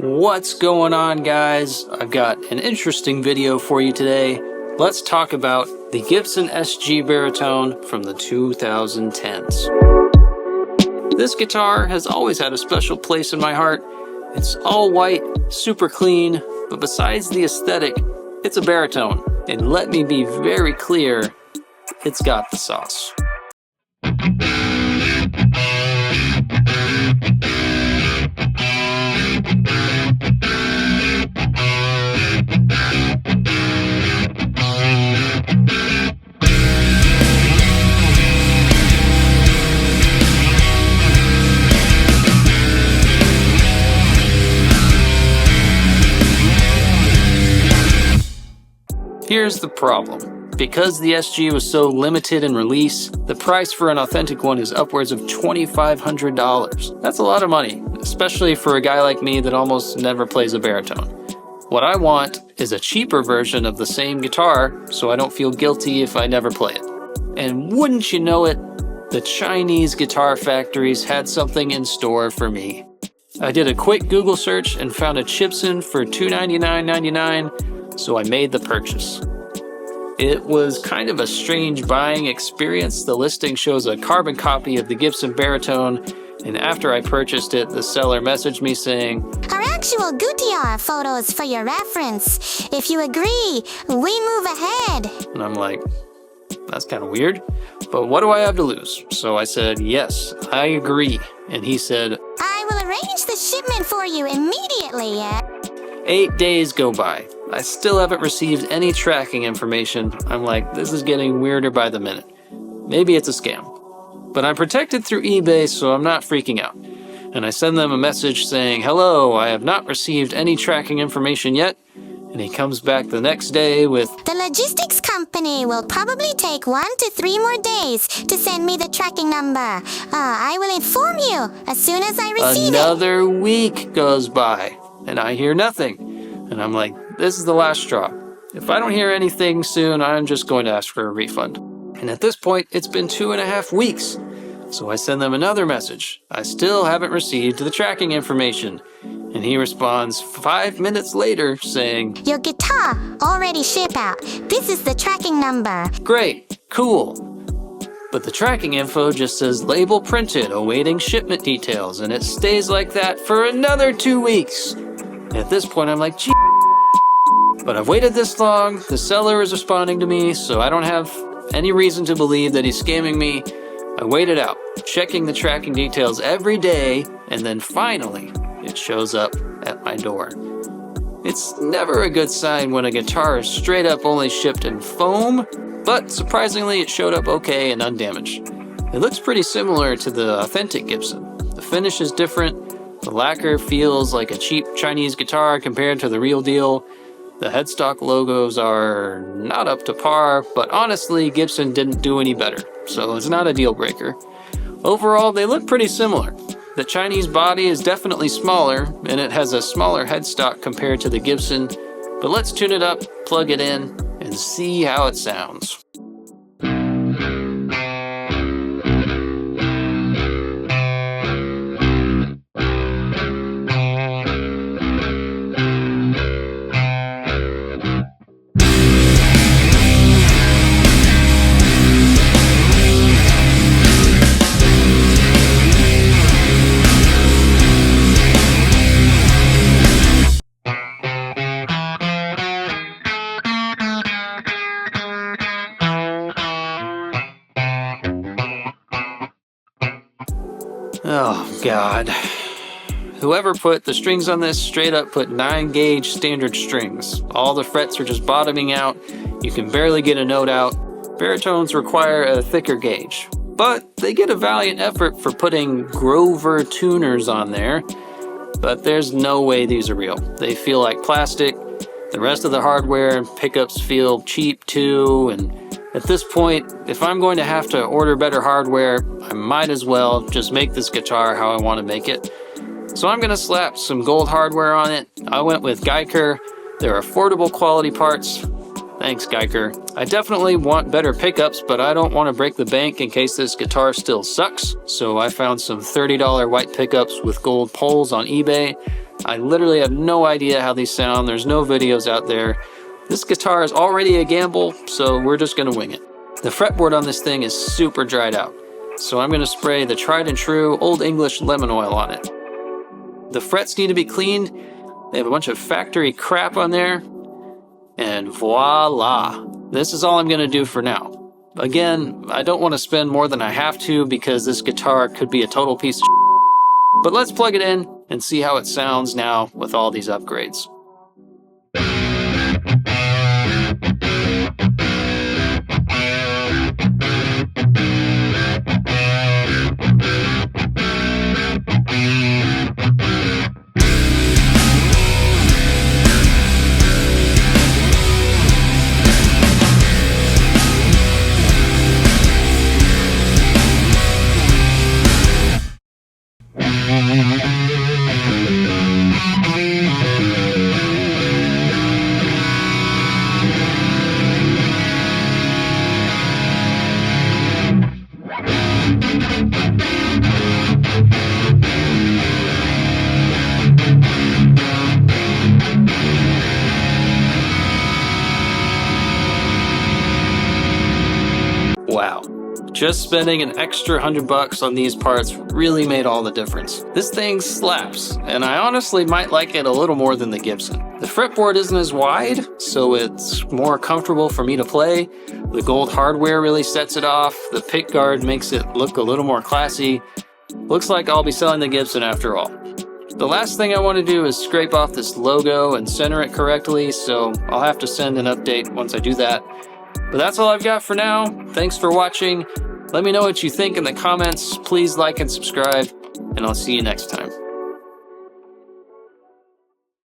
What's going on, guys? I've got an interesting video for you today. Let's talk about the Gibson SG Baritone from the 2010s. This guitar has always had a special place in my heart. It's all white, super clean, but besides the aesthetic, it's a baritone. And let me be very clear, it's got the sauce. Here's the problem. Because the SG was so limited in release, the price for an authentic one is upwards of $2,500. That's a lot of money, especially for a guy like me that almost never plays a baritone. What I want is a cheaper version of the same guitar, so I don't feel guilty if I never play it. And wouldn't you know it, the Chinese guitar factories had something in store for me. I did a quick Google search and found a Gibson for $299.99. So I made the purchase. It was kind of a strange buying experience. The listing shows a carbon copy of the Gibson Baritone, and after I purchased it, the seller messaged me saying, "Our actual Gutiar photos for your reference. If you agree, we move ahead." And I'm like, that's kind of weird, but what do I have to lose? So I said, yes, I agree. And he said, "I will arrange the shipment for you immediately." 8 days go by. I still haven't received any tracking information. I'm like, this is getting weirder by the minute. Maybe it's a scam. But I'm protected through eBay, so I'm not freaking out. And I send them a message saying, "Hello, I have not received any tracking information yet." And he comes back the next day with, "The logistics company will probably take 1 to 3 more days to send me the tracking number. I will inform you as soon as I receive it." Another week goes by, and I hear nothing. And I'm like, this is the last straw. If I don't hear anything soon, I'm just going to ask for a refund. And at this point, it's been 2.5 weeks. So I send them another message. I still haven't received the tracking information. And he responds 5 minutes later saying, "Your guitar already shipped out. This is the tracking number." "Great, cool." But the tracking info just says label printed, awaiting shipment details, and it stays like that for another 2 weeks. And at this point, I'm like, gee, but I've waited this long, the seller is responding to me, so I don't have any reason to believe that he's scamming me. I waited out, checking the tracking details every day, and then finally, it shows up at my door. It's never a good sign when a guitar is straight up only shipped in foam, but surprisingly, it showed up okay and undamaged. It looks pretty similar to the authentic Gibson. The finish is different. The lacquer feels like a cheap Chinese guitar compared to the real deal. The headstock logos are not up to par, but honestly, Gibson didn't do any better, so it's not a deal breaker. Overall, they look pretty similar. The Chinese body is definitely smaller, and it has a smaller headstock compared to the Gibson, but let's tune it up, plug it in, and see how it sounds. Oh God. Whoever put the strings on this straight up put 9-gauge standard strings. All the frets are just bottoming out. You can barely get a note out. Baritones require a thicker gauge, but they get a valiant effort for putting Grover tuners on there. But there's no way these are real. They feel like plastic. The rest of the hardware and pickups feel cheap too, and at this point, if I'm going to have to order better hardware, I might as well just make this guitar how I want to make it. So I'm going to slap some gold hardware on it. I went with Geiger. They're affordable quality parts. Thanks, Geiger. I definitely want better pickups, but I don't want to break the bank in case this guitar still sucks. So I found some $30 white pickups with gold poles on eBay. I literally have no idea how these sound. There's no videos out there. This guitar is already a gamble, so we're just gonna wing it. The fretboard on this thing is super dried out, so I'm gonna spray the tried and true Old English lemon oil on it. The frets need to be cleaned. They have a bunch of factory crap on there, and voila. This is all I'm gonna do for now. Again, I don't want to spend more than I have to because this guitar could be a total piece of shit. But let's plug it in and see how it sounds now with all these upgrades. Wow. Just spending an extra $100 on these parts really made all the difference. This thing slaps, and I honestly might like it a little more than the Gibson. The fretboard isn't as wide, so it's more comfortable for me to play. The gold hardware really sets it off. The pickguard makes it look a little more classy. Looks like I'll be selling the Gibson after all. The last thing I want to do is scrape off this logo and center it correctly, so I'll have to send an update once I do that. But that's all I've got for now. Thanks for watching. Let me know what you think in the comments. Please like and subscribe, and I'll see you next time.